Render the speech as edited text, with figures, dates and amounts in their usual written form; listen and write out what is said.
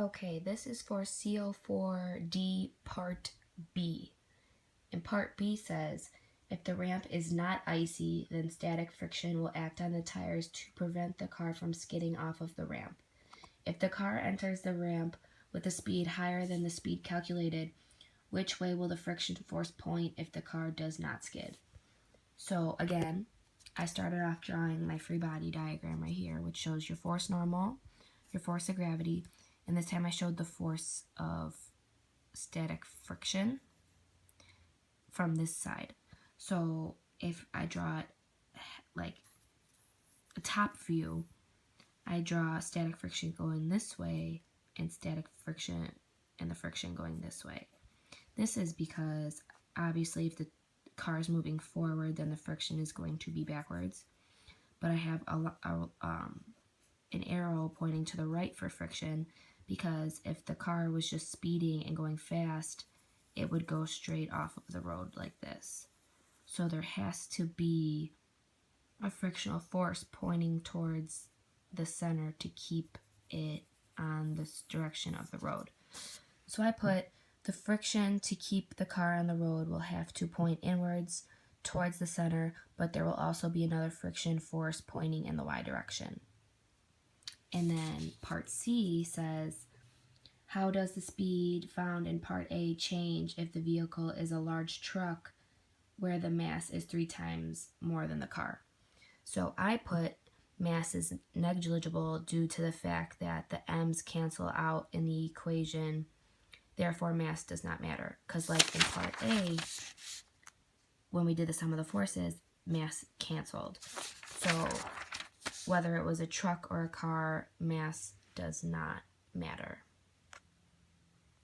Okay, this is for Co4d Part B. And Part B says, if the ramp is not icy, then static friction will act on the tires to prevent the car from skidding off of the ramp. If the car enters the ramp with a speed higher than the speed calculated, which way will the friction force point if the car does not skid? So again, I started off drawing my free body diagram right here, which shows your force normal, your force of gravity, and this time I showed the force of static friction from this side. So if I draw it like a top view, I draw static friction going this way and static friction and the friction going this way. This is because obviously if the car is moving forward, then the friction is going to be backwards. But I have an arrow pointing to the right for friction because if the car was just speeding and going fast, it would go straight off of the road like this. So there has to be a frictional force pointing towards the center to keep it on this direction of the road. So I put the friction to keep the car on the road will have to point inwards towards the center, but there will also be another friction force pointing in the y direction. And then part C says, how does the speed found in part A change if the vehicle is a large truck where the mass is 3 times more than the car? So I put mass is negligible due to the fact that the m's cancel out in the equation, therefore mass does not matter. Because like in part A, when we did the sum of the forces, mass canceled. So whether it was a truck or a car, mass does not matter.